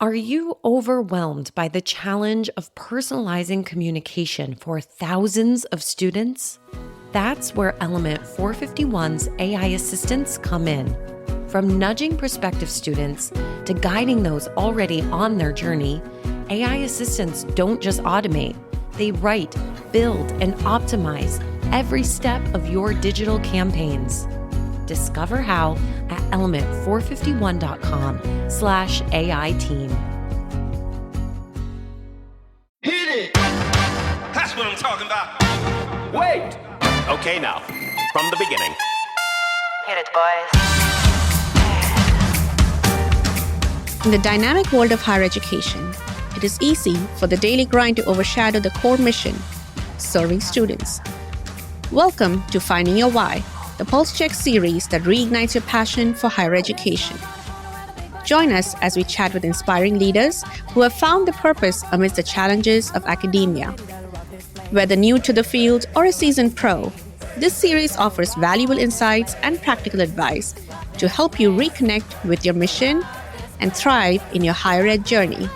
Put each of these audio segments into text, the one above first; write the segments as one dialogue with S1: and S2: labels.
S1: Are you overwhelmed by the challenge of personalizing communication for thousands of students? That's where Element 451's AI assistants come in. From nudging prospective students to guiding those already on their journey, AI assistants don't just automate, they write, build, and optimize every step of your digital campaigns. Discover how at element451.com/AI team.
S2: Hit it! That's what I'm talking about. Wait!
S3: Okay, now, from the beginning.
S4: Hit it, boys.
S5: In the dynamic world of higher education, it is easy for the daily grind to overshadow the core mission, serving students. Welcome to Finding Your Why, the Pulse Check series that reignites your passion for higher education. Join us as we chat with inspiring leaders who have found the purpose amidst the challenges of academia. Whether new to the field or a seasoned pro, this series offers valuable insights and practical advice to help you reconnect with your mission and thrive in your higher ed journey.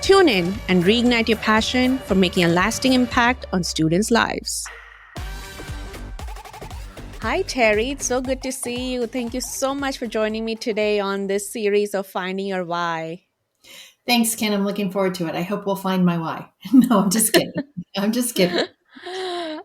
S5: Tune in and reignite your passion for making a lasting impact on students' lives. Hi, Terry. It's so good to see you. Thank you so much for joining me today on this series of Finding Your Why.
S6: Thanks, Ken. I'm looking forward to it. I hope we'll find my why. No, I'm just kidding. I'm just kidding.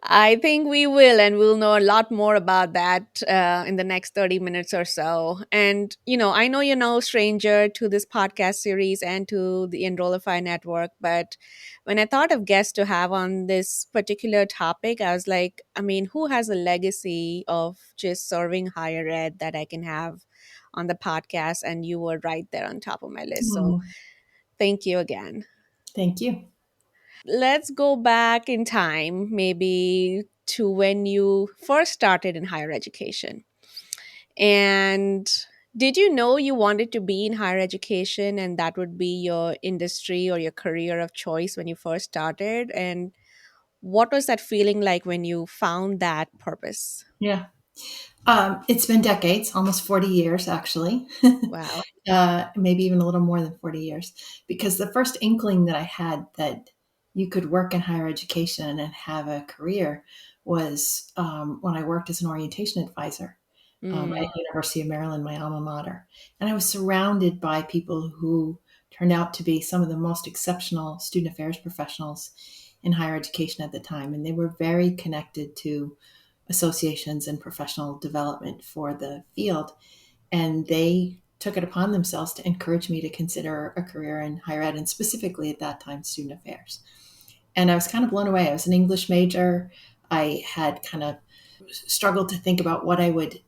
S5: I think we will, and we'll know a lot more about that in the next 30 minutes or so. And, I know you're no stranger to this podcast series and to the Enrollify Network, but when I thought of guests to have on this particular topic, I was like, who has a legacy of just serving higher ed that I can have on the podcast? And you were right there on top of my list. So thank you again.
S6: Thank you.
S5: Let's go back in time, maybe to when you first started in higher education. And did you know you wanted to be in higher education and that would be your industry or your career of choice when you first started? And what was that feeling like when you found that purpose?
S6: Yeah. It's been decades, almost 40 years, actually.
S5: Wow.
S6: Maybe even a little more than 40 years. Because the first inkling that I had that you could work in higher education and have a career was when I worked as an orientation advisor at University of Maryland, my alma mater. And I was surrounded by people who turned out to be some of the most exceptional student affairs professionals in higher education at the time. And they were very connected to associations and professional development for the field. And they took it upon themselves to encourage me to consider a career in higher ed, and specifically at that time, student affairs. And I was kind of blown away. I was an English major. I had kind of struggled to think about what I would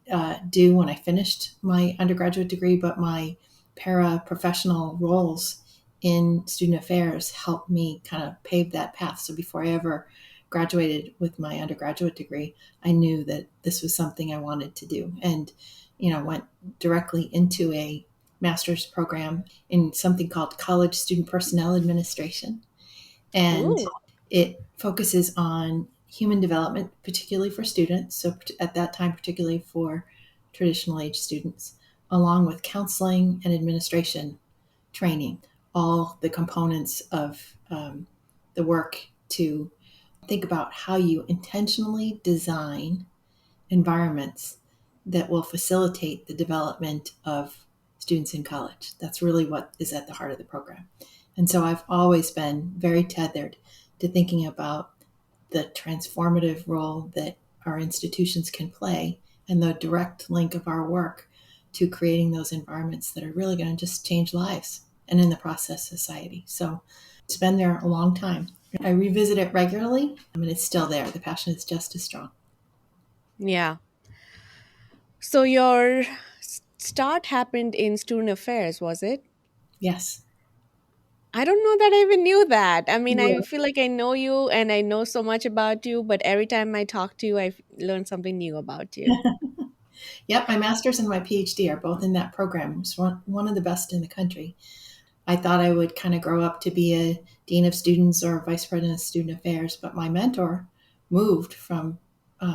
S6: do when I finished my undergraduate degree, but my paraprofessional roles in student affairs helped me kind of pave that path. So before I ever graduated with my undergraduate degree, I knew that this was something I wanted to do, and went directly into a master's program in something called College Student Personnel Administration. And it focuses on human development, particularly for students. So at that time, particularly for traditional age students, along with counseling and administration training, all the components of the work to think about how you intentionally design environments that will facilitate the development of students in college. That's really what is at the heart of the program. And so I've always been very tethered to thinking about the transformative role that our institutions can play and the direct link of our work to creating those environments that are really going to just change lives and in the process society. So it's been there a long time. I revisit it regularly. It's still there. The passion is just as strong.
S5: Yeah. So your start happened in student affairs, was it?
S6: Yes.
S5: I don't know that I even knew that. I
S6: Yeah.
S5: feel like I know you and I know so much about you, but every time I talk to you, I learn something new about you.
S6: Yep, my master's and my PhD are both in that program. It's one of the best in the country. I thought I would kind of grow up to be a dean of students or vice president of student affairs, but my mentor moved from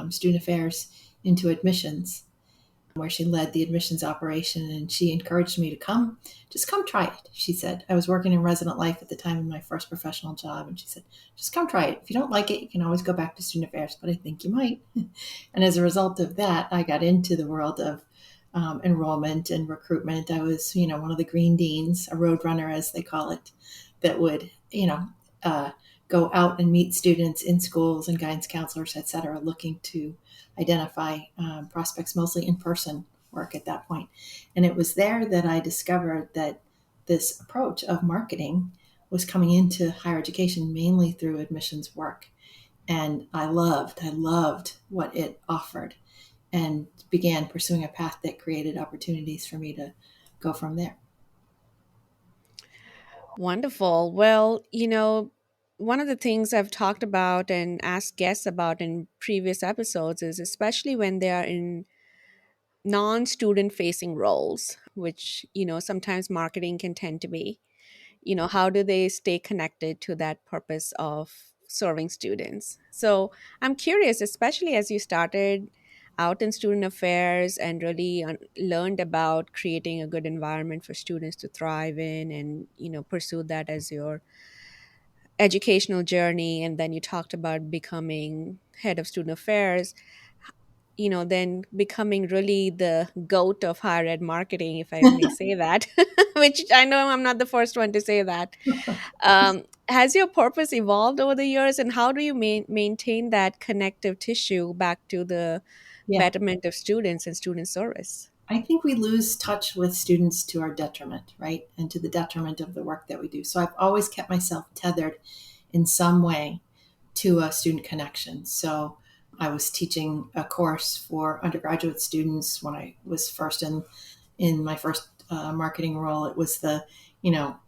S6: student affairs into admissions where she led the admissions operation, and she encouraged me to just come try it. She said, I was working in resident life at the time in my first professional job, and she said, just come try it. If you don't like it, you can always go back to student affairs, but I think you might. And as a result of that, I got into the world of enrollment and recruitment. I was, one of the green deans, a road runner, as they call it, that would, uh, go out and meet students in schools and guidance counselors, et cetera, looking to identify prospects, mostly in person work at that point. And it was there that I discovered that this approach of marketing was coming into higher education mainly through admissions work. And I loved what it offered, and began pursuing a path that created opportunities for me to go from there.
S5: Wonderful. Well, one of the things I've talked about and asked guests about in previous episodes is especially when they are in non-student facing roles, which, sometimes marketing can tend to be, how do they stay connected to that purpose of serving students? So I'm curious, especially as you started out in student affairs and really learned about creating a good environment for students to thrive in and pursue that as your educational journey, and then you talked about becoming head of student affairs, then becoming really the goat of higher ed marketing, if I may say that, which I know I'm not the first one to say that. Has your purpose evolved over the years, and how do you maintain that connective tissue back to the
S6: Yeah.
S5: betterment of students and student service?
S6: I think we lose touch with students to our detriment, right? And to the detriment of the work that we do. So I've always kept myself tethered in some way to a student connection. So I was teaching a course for undergraduate students when I was first in my first marketing role. It was the,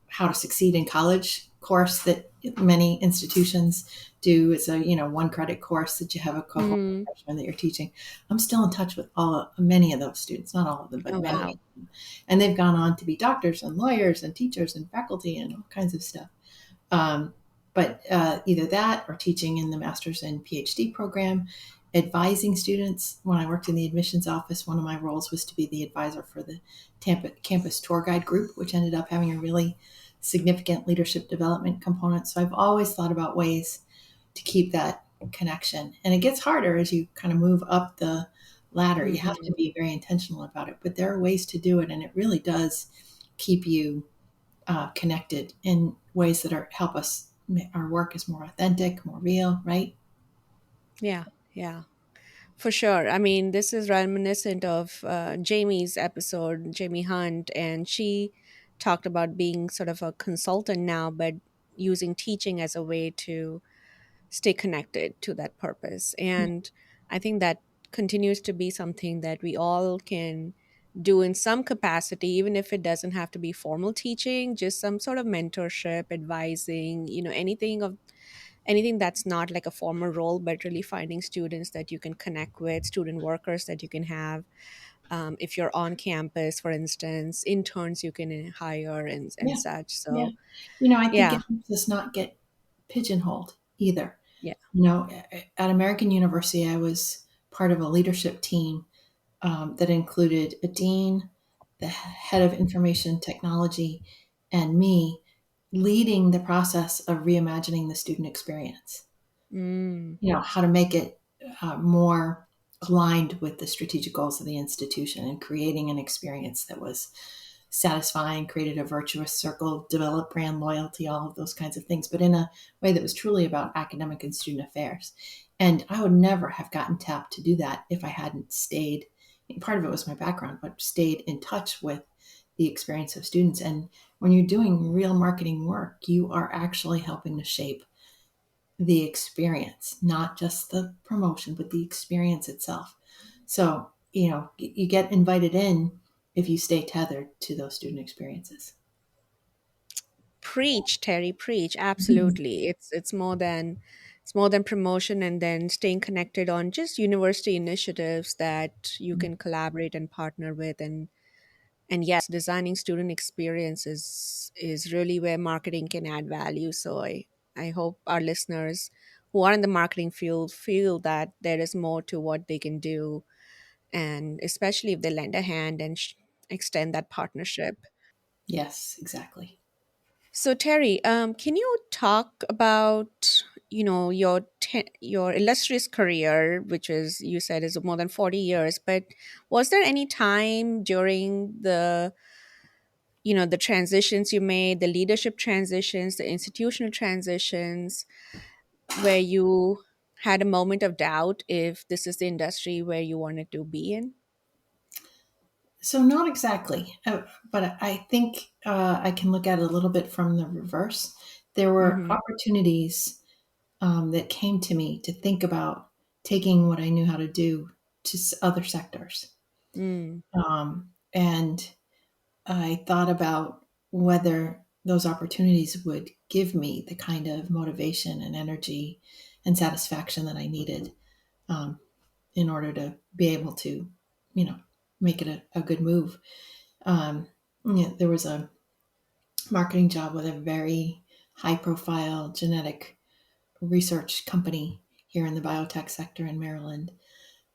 S6: how to succeed in college course that many institutions do. It's a, one credit course that you have a cohort
S5: Mm.
S6: of freshmen that you're teaching. I'm still in touch with many of those students, not all of them, but
S5: Oh,
S6: many.
S5: wow.
S6: And they've gone on to be doctors and lawyers and teachers and faculty and all kinds of stuff. Um, but either that or teaching in the master's and PhD program, advising students. When I worked in the admissions office, one of my roles was to be the advisor for the Tampa campus tour guide group, which ended up having a really significant leadership development component. So I've always thought about ways to keep that connection. And it gets harder as you kind of move up the ladder. You have to
S5: Mhm.
S6: be very intentional about it, but there are ways to do it. And it really does keep you connected in ways that help us. Our work is more authentic, more real, right?
S5: Yeah, yeah. For sure. I mean, this is reminiscent of Jamie's episode, Jamie Hunt, and she talked about being sort of a consultant now, but using teaching as a way to stay connected to that purpose. And I think that continues to be something that we all can do in some capacity, even if it doesn't have to be formal teaching, just some sort of mentorship, advising, anything that's not like a formal role, but really finding students that you can connect with, student workers that you can have. If you're on campus, for instance, interns you can hire and
S6: Yeah,
S5: such.
S6: yeah.
S5: So,
S6: I think
S5: yeah,
S6: it helps us not get pigeonholed either.
S5: yeah.
S6: At American University, I was part of a leadership team that included a dean, the head of information technology, and me leading the process of reimagining the student experience.
S5: Mm,
S6: How to make it more aligned with the strategic goals of the institution, and creating an experience that was satisfying, created a virtuous circle, developed brand loyalty, all of those kinds of things, but in a way that was truly about academic and student affairs. And I would never have gotten tapped to do that if I hadn't stayed. Part of it was my background, but stayed in touch with the experience of students. And when you're doing real marketing work, you are actually helping to shape the experience, not just the promotion, but the experience itself. So, you get invited in if you stay tethered to those student experiences.
S5: preach, Terry, preach.
S6: Mhm.
S5: Absolutely. It's more than promotion, and then staying connected on just university initiatives that you can collaborate and partner with. And yes, designing student experiences is really where marketing can add value. So I hope our listeners who are in the marketing field feel that there is more to what they can do and especially if they lend a hand and extend that partnership.
S6: Yes, exactly.
S5: So Terry, can you talk about your illustrious career, which is you said is more than 40 years, but was there any time during the transitions you made, the leadership transitions, the institutional transitions, where you had a moment of doubt if this is the industry where you wanted to be in?
S6: So not exactly, but I think I can look at it a little bit from the reverse. There were
S5: Mm-hmm.
S6: opportunities that came to me to think about taking what I knew how to do to other sectors.
S5: Mm.
S6: And I thought about whether those opportunities would give me the kind of motivation and energy and satisfaction that I needed um, in order to be able to, you know, make it a good move. There was a marketing job with a very high profile genetic research company here in the biotech sector in Maryland.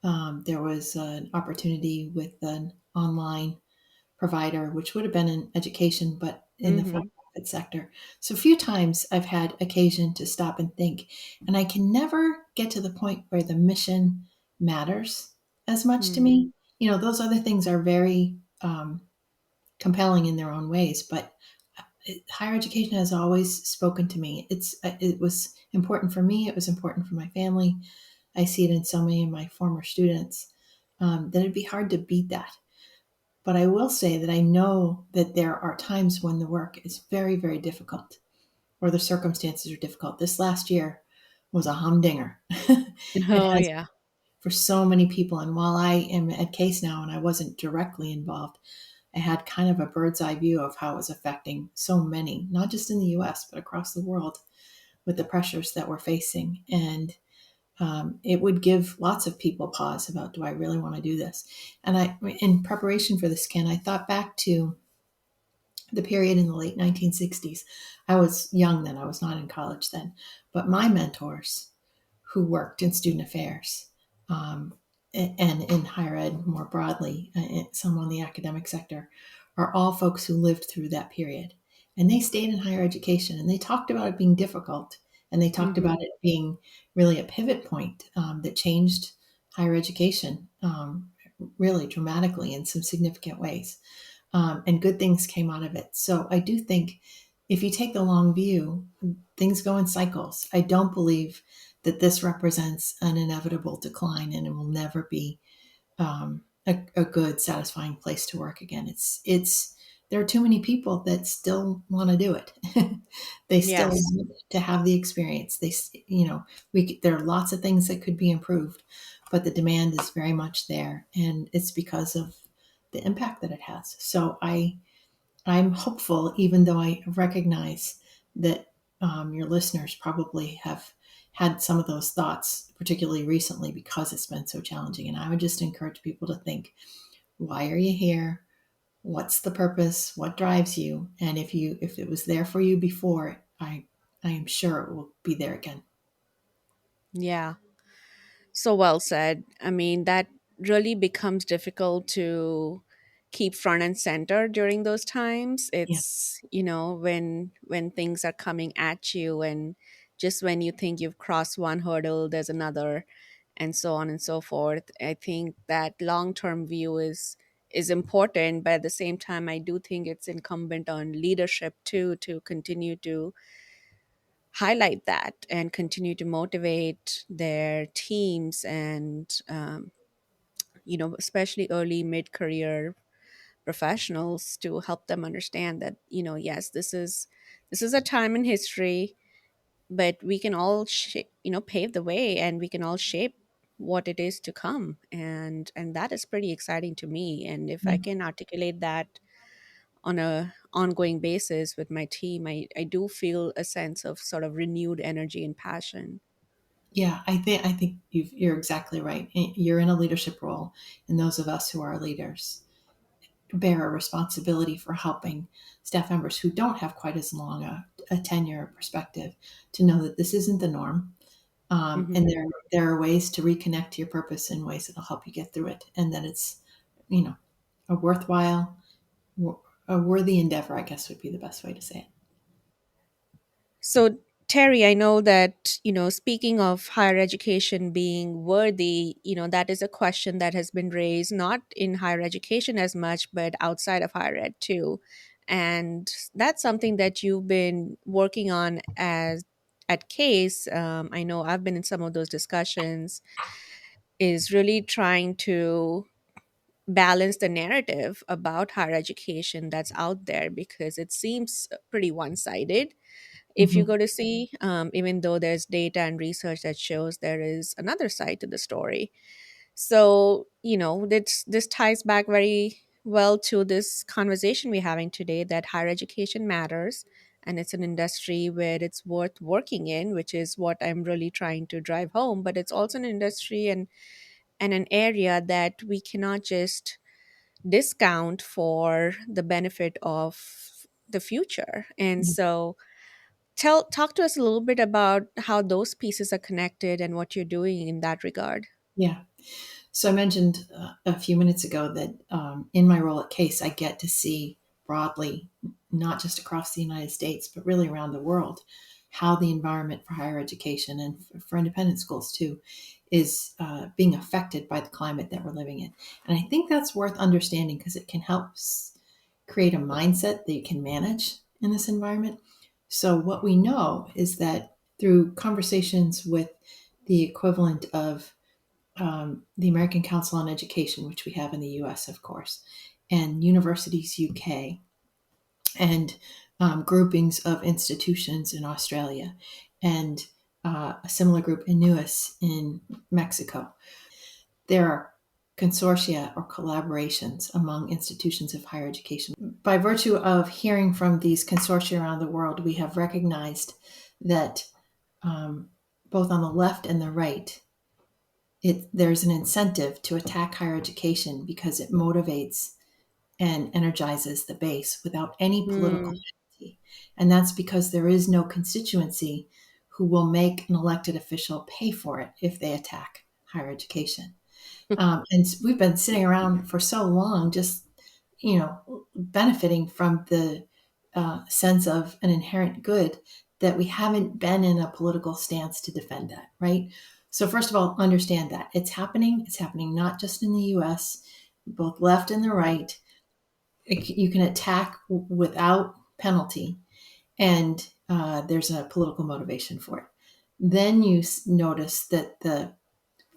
S6: There was an opportunity with an online provider, which would have been in education, but in the
S5: Mm-hmm.
S6: for-profit sector. So a few times I've had occasion to stop and think, and I can never get to the point where the mission matters as much to
S5: Mm.
S6: me. Those other things are very compelling in their own ways, but higher education has always spoken to me. It was important for me. It was important for my family. I see it in so many of my former students that it'd be hard to beat that. But I will say that I know that there are times when the work is very, very difficult or the circumstances are difficult. This last year was a humdinger. It
S5: Oh
S6: has
S5: yeah.
S6: for so many people. And while I am at Case now and I wasn't directly involved, I had kind of a bird's eye view of how it was affecting so many, not just in the US, but across the world with the pressures that we're facing. And it would give lots of people pause about, do I really want to do this? And in preparation for this, Ken, I thought back to the period in the late 1960s. I was young then, I was not in college then, but my mentors who worked in student affairs and in higher ed more broadly, some on the academic sector, are all folks who lived through that period. And they stayed in higher education and they talked about it being difficult. And they talked about
S5: Mm-hmm.
S6: it being really a pivot point that changed higher education really dramatically in some significant ways. And good things came out of it. So I do think if you take the long view, things go in cycles. I don't believe that this represents an inevitable decline and it will never be a good, satisfying place to work again. There are too many people that still want to do it. They still
S5: Yes.
S6: want to have the experience. There are lots of things that could be improved, but the demand is very much there, and it's because of the impact that it has. So I'm hopeful, even though I recognize that your listeners probably have had some of those thoughts, particularly recently, because it's been so challenging. And I would just encourage people to think, why are you here? What's the purpose? What drives you? And if it was there for you before, I am sure it will be there again.
S5: Yeah. So well said. I mean, that really becomes difficult to keep front and center during those times.
S6: Yeah.
S5: It's, when things are coming at you and just when you think you've crossed one hurdle, there's another, and so on and so forth. I think that long-term view is important, but at the same time, I do think it's incumbent on leadership too to continue to highlight that and continue to motivate their teams and especially early mid-career professionals to help them understand that yes, this is a time in history, but we can all pave the way and we can all shape what it is to come, and that is pretty exciting to me. And if I
S6: Yeah.
S5: can articulate that on a ongoing basis with my team, I do feel a sense of sort of renewed energy and passion.
S6: Yeah, I think you're exactly right. You're in a leadership role, and those of us who are leaders bear a responsibility for helping staff members who don't have quite as long a tenure or perspective to know that this isn't the norm. And
S5: Mhm.
S6: there are ways to reconnect to your purpose in ways that'll help you get through it, and that it's, you know, a worthwhile, a worthy endeavor, I guess would be the best way to say it.
S5: So, Terry, I know that, speaking of higher education being worthy, that is a question that has been raised not in higher education as much, but outside of higher ed too. And that's something that you've been working on as at Case. I know I've been in some of those discussions, is really trying to balance the narrative about higher education that's out there because it seems pretty one sided if you
S6: Mhm.
S5: go to see, even though there's data and research that shows there is another side to the story. So, this ties back very well to this conversation we're having today that higher education matters and it's an industry where it's worth working in, which is what I'm really trying to drive home. But it's also an industry and an area that we cannot just discount for the benefit of the future. And so, talk to us a little bit about how those pieces are connected and what you're doing in that regard.
S6: Yeah. So I mentioned a few minutes ago that in my role at Case, I get to see broadly, not just across the United States, but really around the world, how the environment for higher education and for independent schools too is being affected by the climate that we're living in. And I think that's worth understanding because it can help create a mindset that you can manage in this environment. So, what we know is that through conversations with the equivalent of the American Council on Education, which we have in the US, of course, and Universities UK, and groupings of institutions in Australia, and a similar group in NUIS in Mexico. There are consortia or collaborations among institutions of higher education. By virtue of hearing from these consortia around the world, we have recognized that both on the left and the right, there's an incentive to attack higher education because it motivates and energizes the base without any political
S5: Mm,
S6: entity. And that's because there is no constituency who will make an elected official pay for it if they attack higher education. And we've been sitting around for so long, just benefiting from the sense of an inherent good that we haven't been in a political stance to defend that, right? So first of all, understand that it's happening. It's happening not just in the U.S., both left and the right. You can attack without penalty, and there's a political motivation for it. Then you notice that the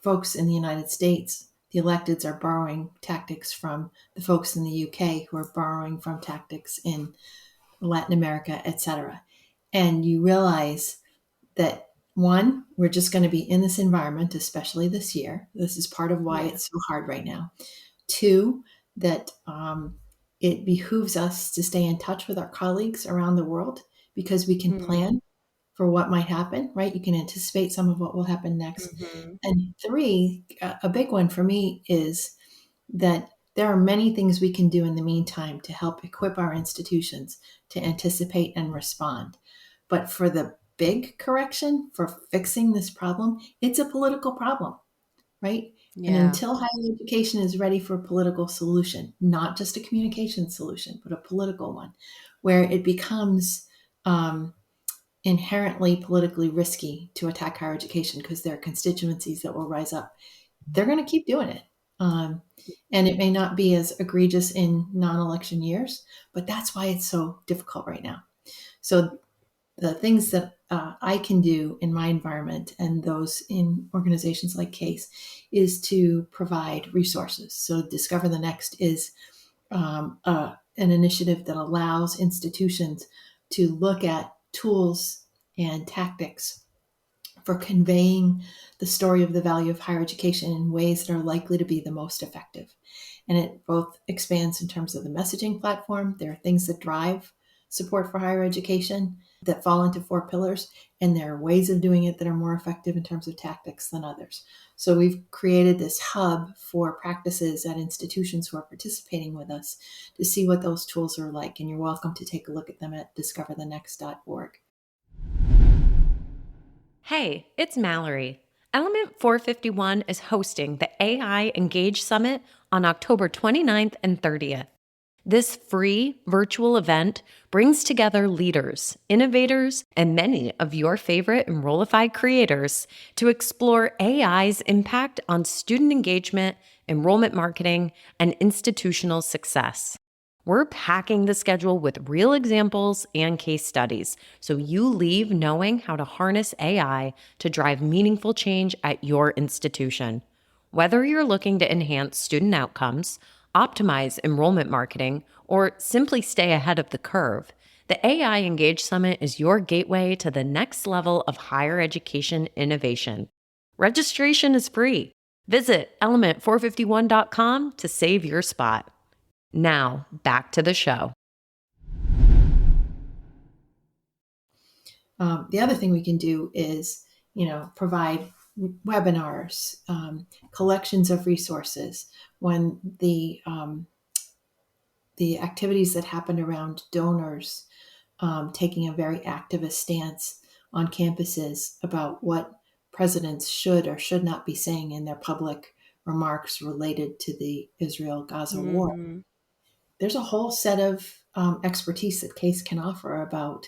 S6: folks in the United States, the electeds, are borrowing tactics from the folks in the UK who are borrowing from tactics in Latin America, etc. And you realize that one, we're just going to be in this environment, especially this year. This is part of why
S5: yeah.
S6: it's so hard right now. Two, that it behooves us to stay in touch with our colleagues around the world because we can
S5: Mm,
S6: plan for what might happen, right? You can anticipate some of what will happen next.
S5: mhm.
S6: And three, a big one for me is that there are many things we can do in the meantime to help equip our institutions to anticipate and respond. But for the big correction, for fixing this problem, it's a political problem, right? And
S5: Yeah.
S6: until higher education is ready for a political solution, not just a communication solution, but a political one, where it becomes inherently politically risky to attack higher education because there are constituencies that will rise up, they're going to keep doing it. Um, and it may not be as egregious in non election years, but that's why it's so difficult right now. So, the things that I can do in my environment and those in organizations like CASE is to provide resources. So, Discover the Next is an initiative that allows institutions to look at tools and tactics for conveying the story of the value of higher education in ways that are likely to be the most effective. And it both expands in terms of the messaging platform. There are things that drive support for higher education that fall into four pillars, and there are ways of doing it that are more effective in terms of tactics than others. So we've created this hub for practices at institutions who are participating with us to see what those tools are like. And you're welcome to take a look at them at discoverthenext.org.
S1: Hey, it's Mallory. Element 451 is hosting the AI Engage Summit on October 29th and 30th. This free virtual event brings together leaders, innovators, and many of your favorite Enrollify creators to explore AI's impact on student engagement, enrollment marketing, and institutional success. We're packing the schedule with real examples and case studies so you leave knowing how to harness AI to drive meaningful change at your institution. Whether you're looking to enhance student outcomes, optimize enrollment marketing, or simply stay ahead of the curve, the AI Engage Summit is your gateway to the next level of higher education innovation. Registration is free. Visit element451.com to save your spot. Now, back to the show.
S6: The other thing we can do is, provide webinars, collections of resources. When the activities that happened around donors taking a very activist stance on campuses about what presidents should or should not be saying in their public remarks related to the Israel-Gaza war.
S5: Mhm.
S6: There's a whole set of expertise that CASE can offer about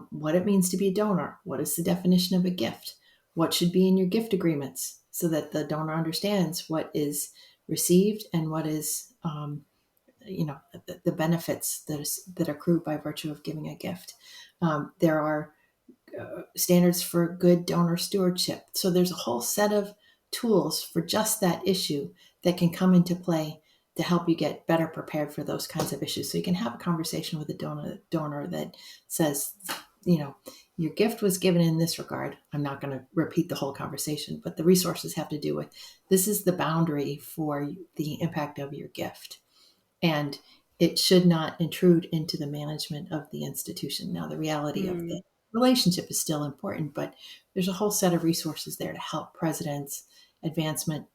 S6: what it means to be a donor. What is the definition of a gift? What should be in your gift agreements so that the donor understands what is received and what is, the benefits that accrue by virtue of giving a gift. There are standards for good donor stewardship. So there's a whole set of tools for just that issue that can come into play to help you get better prepared for those kinds of issues. So you can have a conversation with a donor that says, your gift was given in this regard. I'm not going to repeat the whole conversation, but the resources have to do with this is the boundary for the impact of your gift. And it should not intrude into the management of the institution. Now, the reality of the relationship is still important, but there's a whole set of resources there to help presidents, advancement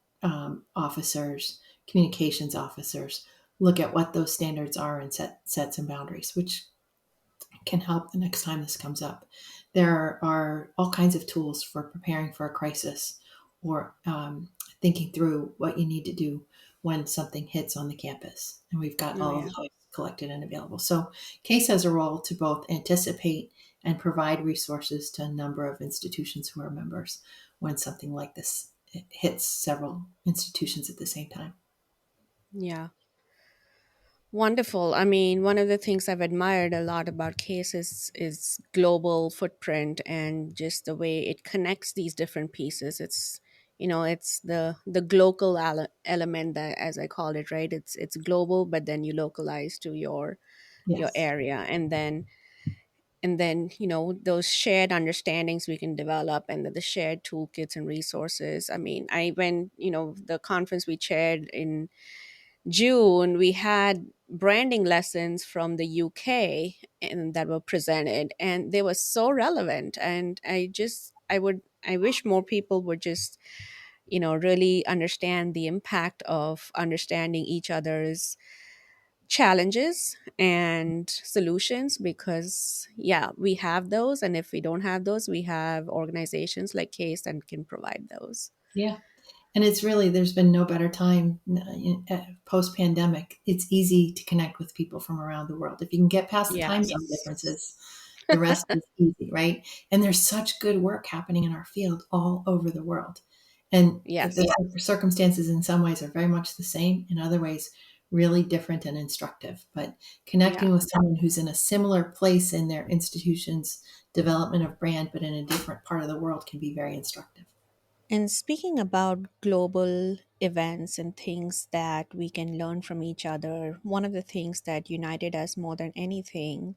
S6: officers, communications officers look at what those standards are and set some boundaries, which can help the next time this comes up. There are all kinds of tools for preparing for a crisis or thinking through what you need to do when something hits on the campus. And we've got
S5: Oh,
S6: all of
S5: yeah.
S6: those collected and available. So CASE has a role to both anticipate and provide resources to a number of institutions who are members when something like this hits several institutions at the same time.
S5: Yeah. Wonderful. I mean, one of the things I've admired a lot about Case is global footprint and just the way it connects these different pieces. It's the global element that, as I call it, right? It's global, but then you localize to your
S6: Yes.
S5: area, and then those shared understandings we can develop, and the shared toolkits and resources. I mean, I when the conference we chaired in June, we had branding lessons from the UK and that were presented, and they were so relevant. And I wish more people would just really understand the impact of understanding each other's challenges and solutions, because yeah, we have those, and if we don't have those, we have organizations like Case and can provide those.
S6: Yeah. And it's really, there's been no better time post pandemic. It's easy to connect with people from around the world. If you can get past the time zone
S5: Yes.
S6: differences, the rest is easy, right? And there's such good work happening in our field all over the world. And
S5: Yes.
S6: the circumstances in some ways are very much the same, in other ways, really different and instructive. But
S5: Yeah.
S6: connecting with someone who's in a similar place in their institution's development of brand, but in a different part of the world, can be very instructive.
S5: And speaking about global events and things that we can learn from each other, one of the things that united us more than anything,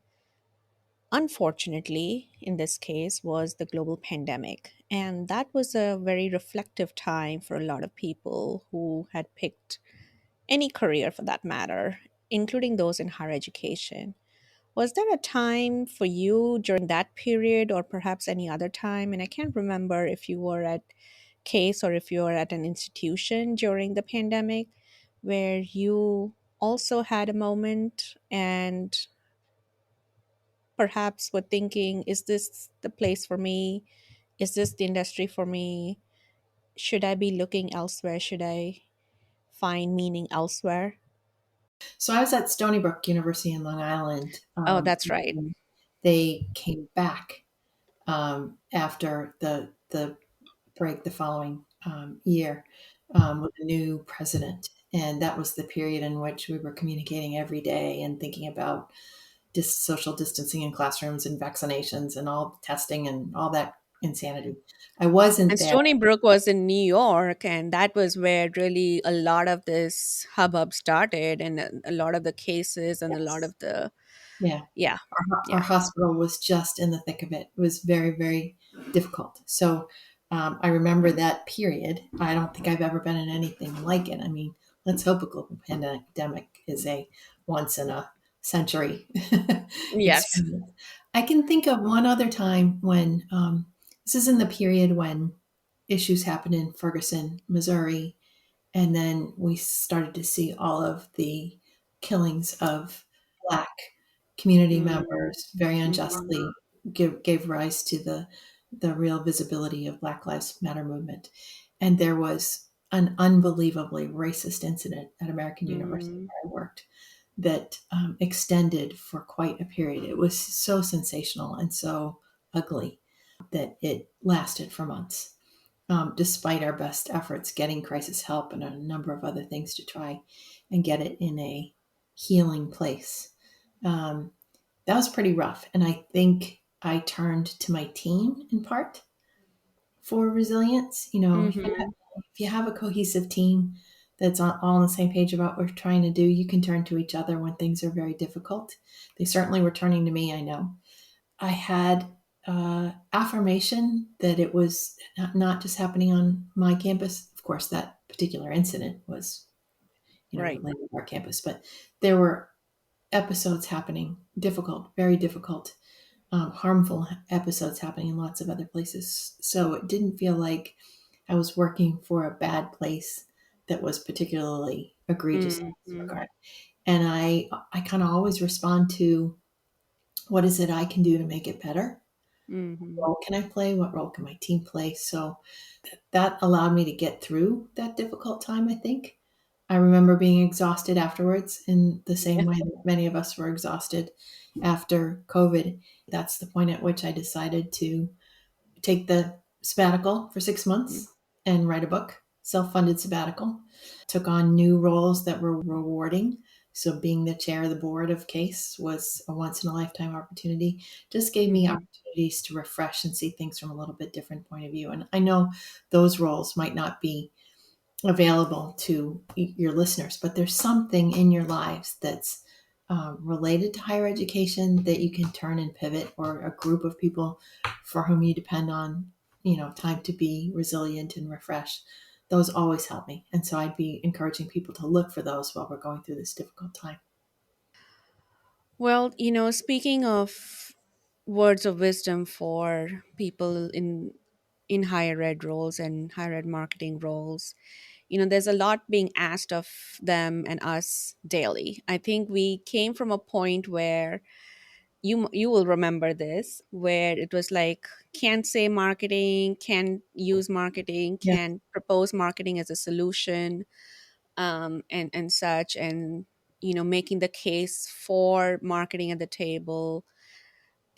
S5: unfortunately, in this case, was the global pandemic. And that was a very reflective time for a lot of people who had picked any career for that matter, including those in higher education. Was there a time for you during that period, or perhaps any other time? And I can't remember if you were at Case or if you were at an institution during the pandemic where you also had a moment and perhaps were thinking, is this the place for me? Is this the industry for me? Should I be looking elsewhere? Should I find meaning elsewhere?
S6: So I was at Stony Brook University in Long Island.
S5: Oh, that's right.
S6: When they came back after the break the following year with a new president. And that was the period in which we were communicating every day and thinking about social distancing in classrooms and vaccinations and all testing and all that insanity. I wasn't
S5: And
S6: there.
S5: Stony Brook was in New York, and that was where really a lot of this hubbub started, and a lot of the cases, and a lot
S6: Yes.
S5: of the,
S6: Yeah.
S5: yeah,
S6: Our
S5: yeah.
S6: hospital was just in the thick of it. It was very, very difficult. So I remember that period. I don't think I've ever been in anything like it. I mean, let's hope a global pandemic is a once in a century
S5: Yes.
S6: experience. I can think of one other time when this is in the period when issues happened in Ferguson, Missouri, and then we started to see all of the killings of Black community
S5: Mm,
S6: members very
S5: mhm,
S6: unjustly gave rise to the real visibility of Black Lives Matter movement. And there was an unbelievably racist incident at American University
S5: mm,
S6: where I worked that extended for quite a period. It was so sensational and so ugly that it lasted for months, despite our best efforts getting crisis help and a number of other things to try and get it in a healing place. Um, that was pretty rough. And I think I turned to my team in part for resilience. You know,
S5: mhm,
S6: if you have a cohesive team that's all on the same page about what we're trying to do, you can turn to each other when things are very difficult. They certainly were turning to me, I know. I had affirmation that it was not just happening on my campus. Of course, that particular incident was,
S5: right.
S6: related to our campus, but there were episodes happening, difficult, very difficult, harmful episodes happening in lots of other places. So it didn't feel like I was working for a bad place that was particularly egregious in this
S5: Mhm,
S6: regard. And I kind of always respond to what is it I can do to make it better?
S5: mhm,
S6: What role can I play? What role can my team play? So that allowed me to get through that difficult time, I think. I remember being exhausted afterwards in the
S5: yeah.
S6: same way that many of us were exhausted after COVID. That's the point at which I decided to take the sabbatical for 6 months and write a book, self funded sabbatical. Took on new roles that were rewarding. So, being the chair of the board of CASE was a once in a lifetime opportunity. Just gave me
S5: Mhm.
S6: opportunities to refresh and see things from a little bit different point of view. And I know those roles might not be available to your listeners, but there's something in your lives that's related to higher education that you can turn and pivot, or a group of people for whom you depend on, time to be resilient and refresh. Those always help me. And so I'd be encouraging people to look for those while we're going through this difficult time.
S5: Well, speaking of words of wisdom for people in higher ed roles and higher ed marketing roles, there's a lot being asked of them and us daily. I think we came from a point where you will remember this, where it was like, can't say marketing, can't use marketing,
S6: Yeah.
S5: can't propose marketing as a solution, and such, and making the case for marketing at the table,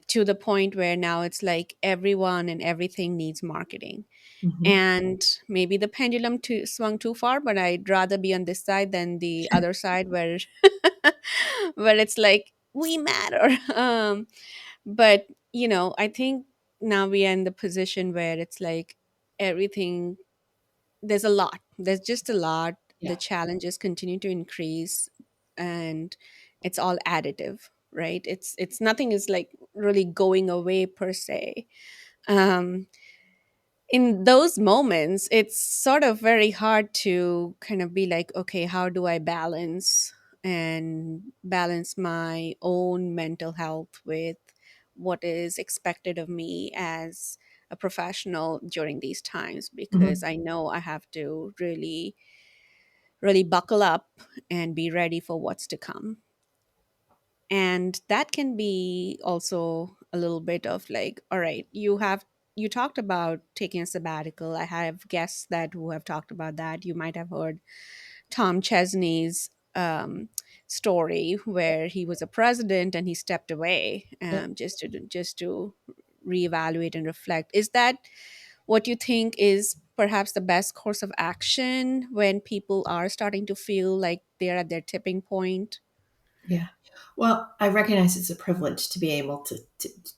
S5: to the point where now it's like everyone and everything needs marketing.
S6: Hmm.
S5: And maybe the pendulum swung too far, but I'd rather be on this side than the other side, where where it's like we matter. But I think now we are in the position where it's like everything, there's just a lot, the
S6: Yeah.
S5: challenges continue to increase, and it's all additive, right? It's nothing is like really going away per se. um in those moments, it's sort of very hard to kind of be like, okay, how do I balance my own mental health with what is expected of me as a professional during these times, because
S6: Hmm.
S5: I know I have to really really buckle up and be ready for what's to come. And that can be also a little bit of like, all right, you have you talked about taking a sabbatical. I have guests that who have talked about that. You might have heard Tom Chesney's story where he was a president and he stepped away
S6: Yep.
S5: just to reevaluate and reflect. Is that what you think is perhaps the best course of action when people are starting to feel like they're at their tipping point?
S6: Yeah. Well, I recognize it's a privilege to be able to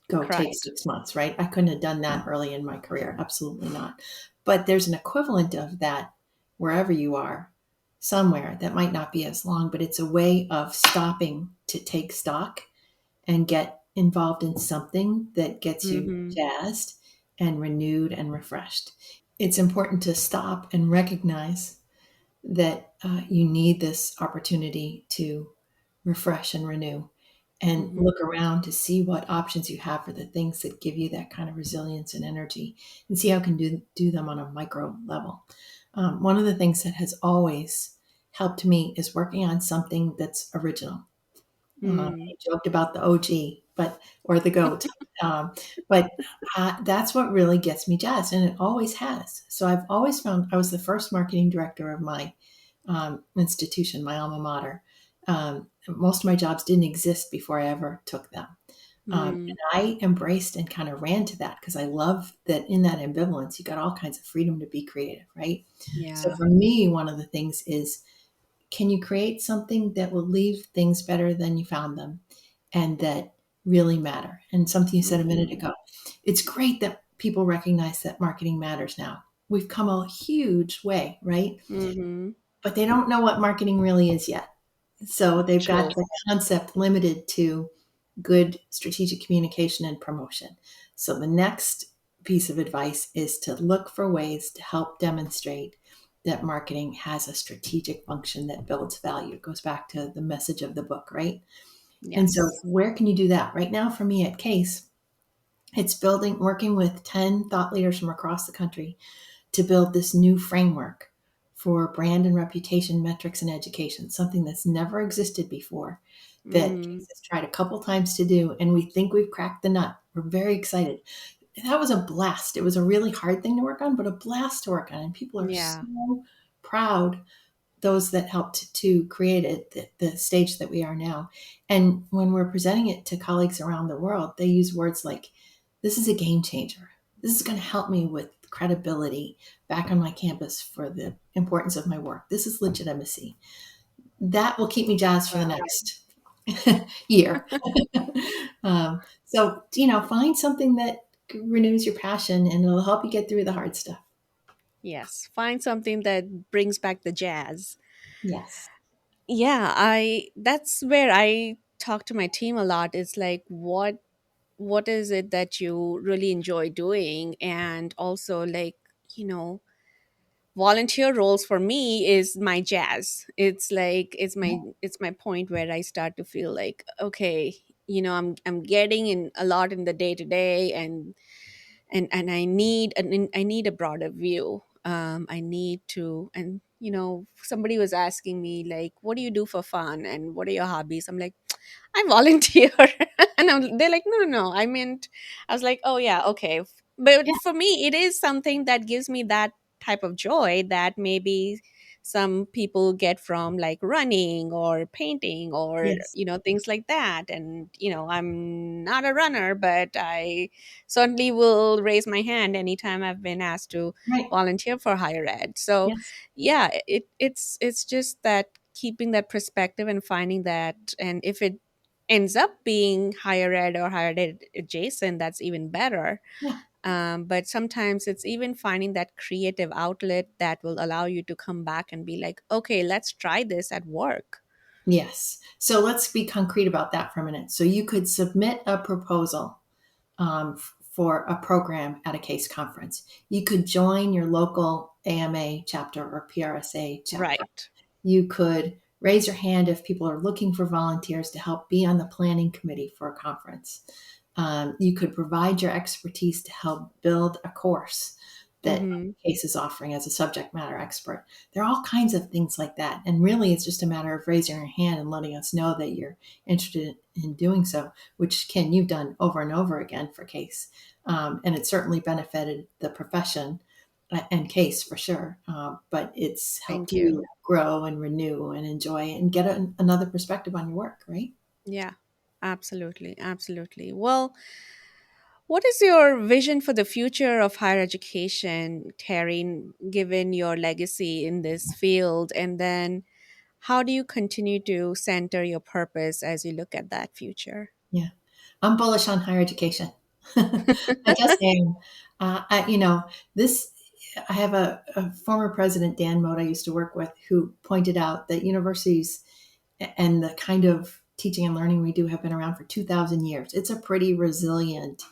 S6: go take
S5: Correct.
S6: 6 months, right? I couldn't have done that early in my career. Absolutely not. But there's an equivalent of that wherever you are, somewhere that might not be as long, but it's a way of stopping to take stock and get involved in something that gets you
S5: Mm-hmm.
S6: jazzed and renewed and refreshed. It's important to stop and recognize that you need this opportunity to refresh and renew and
S5: Mm-hmm.
S6: look around to see what options you have for the things that give you that kind of resilience and energy and see how you can do them on a micro level. One of the things that has always helped me is working on something that's original.
S5: Mm.
S6: I joked about the OG, or the goat, um, but that's what really gets me jazzed, and it always has. So I've always found I was the first marketing director of my institution, my alma mater. Most of my jobs didn't exist before I ever took them. And
S5: Mm.
S6: I embraced and kind of ran to that because I love that in that ambivalence, you got all kinds of freedom to be creative, right? So
S5: Yeah.
S6: for me, one of the things is, can you create something that will leave things better than you found them and that really matter? And something you said a minute
S5: Mm-hmm.
S6: ago, it's great that people recognize that marketing matters now. We've come a huge way, right?
S5: Mm-hmm.
S6: But they don't know what marketing really is yet. So they've got
S5: True.
S6: the concept limited to good strategic communication and promotion. So the next piece of advice is to look for ways to help demonstrate that marketing has a strategic function that builds value. It goes back to the message of the book, right? And so
S5: Yes.
S6: where can you do that? Right now for me at Case, it's working with 10 thought leaders from across the country to build this new framework for brand and reputation metrics in education, something that's never existed before, that
S5: Mm.
S6: Case has tried a couple times to do, and we think we've cracked the nut. We're very excited. That was a blast. It was a really hard thing to work on, but a blast to work on. And people are
S5: Yeah.
S6: so proud, those that helped to create it, the stage that we are now. And when we're presenting it to colleagues around the world, they use words like, this is a game changer. This is going to help me with credibility back on my campus for the importance of my work. This is legitimacy. That will keep me jazzed for the
S5: Wow.
S6: next year. Find something that renews your passion and it'll help you get through the hard stuff.
S5: Yes. Find something that brings back the jazz.
S6: Yes.
S5: Yeah, I that's where I talk to my team a lot. It's like what is it that you really enjoy doing? And also like, you know, volunteer roles for me is my jazz. It's like it's my point where I start to feel like, okay, I'm getting in a lot in the day to day, and I need a broader view. I need to, and somebody was asking me like, what do you do for fun and what are your hobbies? I'm like, I volunteer. And they're like, no, no, no. I was like, oh, yeah, okay. But
S6: Yeah.
S5: for me, it is something that gives me that type of joy that maybe some people get from like running or painting or,
S6: Yes.
S5: things like that. And, I'm not a runner, but I certainly will raise my hand anytime I've been asked to
S6: Right.
S5: volunteer for higher ed. So,
S6: Yes.
S5: yeah, it's just that keeping that perspective and finding that, and if it ends up being higher ed or higher ed adjacent, that's even better.
S6: Yeah.
S5: But sometimes it's even finding that creative outlet that will allow you to come back and be like, okay, let's try this at work.
S6: Yes. So let's be concrete about that for a minute. So you could submit a proposal for a program at a Case conference. You could join your local AMA chapter or PRSA chapter.
S5: Right.
S6: You could raise your hand if people are looking for volunteers to help be on the planning committee for a conference. You could provide your expertise to help build a course. that
S5: Mm-hmm.
S6: CASE is offering as a subject matter expert. There are all kinds of things like that. And really, it's just a matter of raising your hand and letting us know that you're interested in doing so, which, Ken, you've done over and over again for CASE. And it certainly benefited the profession and CASE for sure. But it's helped
S5: Thank you.
S6: you grow and renew and enjoy and get another perspective on your work, right?
S5: Yeah, absolutely. Absolutely. Well, what is your vision for the future of higher education, Terry, given your legacy in this field? And then how do you continue to center your purpose as you look at that future?
S6: Yeah. I'm bullish on higher education. I just am. This. I have a former president, Dan Mote, I used to work with, who pointed out that universities and the kind of teaching and learning we do have been around for 2,000 years. It's a pretty resilient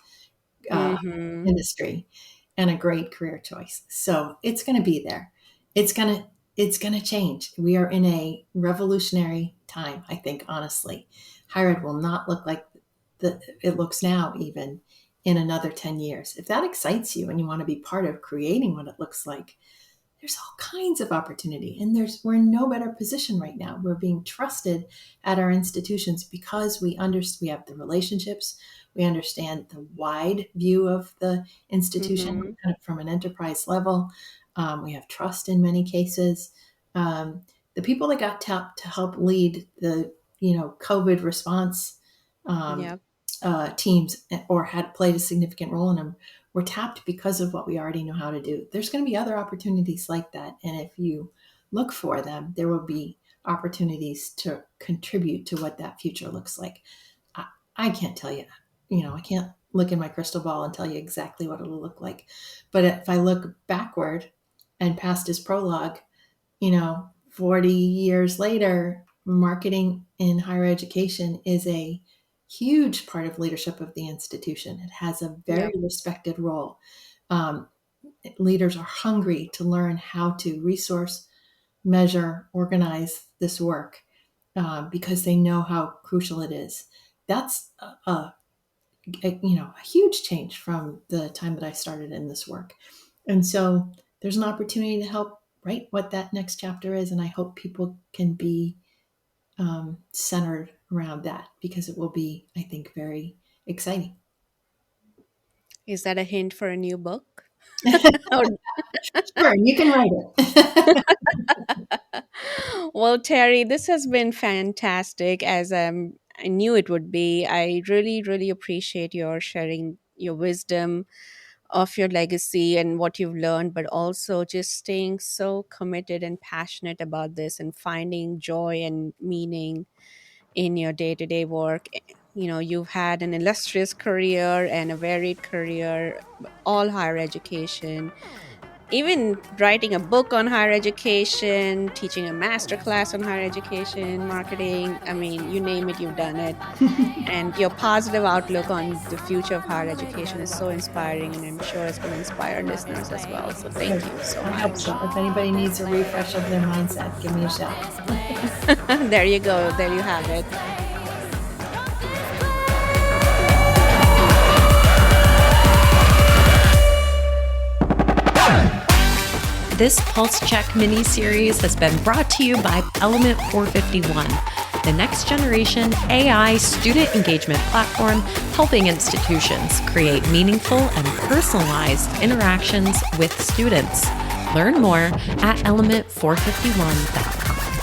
S6: uh,
S5: Mm-hmm.
S6: industry and a great career choice. So it's going to be there. It's going to change. We are in a revolutionary time, I think, honestly. Higher ed will not look like it looks now, even in another 10 years. If that excites you and you want to be part of creating what it looks like, there's all kinds of opportunity. And we're in no better position right now. We're being trusted at our institutions because we have the relationships. We understand the wide view of the institution,
S5: Mm-hmm.
S6: kind of from an enterprise level. We have trust in many cases. The people that got tapped to help lead the COVID response um,
S5: Yep.
S6: teams or had played a significant role in them were tapped because of what we already know how to do. There's going to be other opportunities like that. And if you look for them, there will be opportunities to contribute to what that future looks like. I can't tell you, I can't look in my crystal ball and tell you exactly what it'll look like. But if I look backward and past his prologue, 40 years later, marketing in higher education is a huge part of leadership of the institution. It has a very
S5: Yep.
S6: respected role. Um, Leaders are hungry to learn how to resource, measure, organize this work because they know how crucial it is. That's a huge change from the time that I started in this work. And so there's an opportunity to help write what that next chapter is. And I hope people can be centered around that because it will be, I think, very exciting.
S5: Is that a hint for a new book? Or
S6: Sure, you can write it.
S5: well, Terry, this has been fantastic as I knew it would be. I really, really appreciate your sharing your wisdom of your legacy and what you've learned, but also just staying so committed and passionate about this and finding joy and meaning in your day to day work. You've had an illustrious career and a varied career, all higher education, even writing a book on higher education, teaching a master class on higher education, marketing. I mean, you name it, you've done it. And your positive outlook on the future of higher education is so inspiring, and I'm sure it's going to inspire listeners as well. So thank you so
S6: I hope
S5: much.
S6: so. If anybody needs a refresh of their mindset, give me a shout.
S5: There you go. There you have it.
S1: This Pulse Check mini-series has been brought to you by Element 451, the next generation AI student engagement platform helping institutions create meaningful and personalized interactions with students. Learn more at element451.com.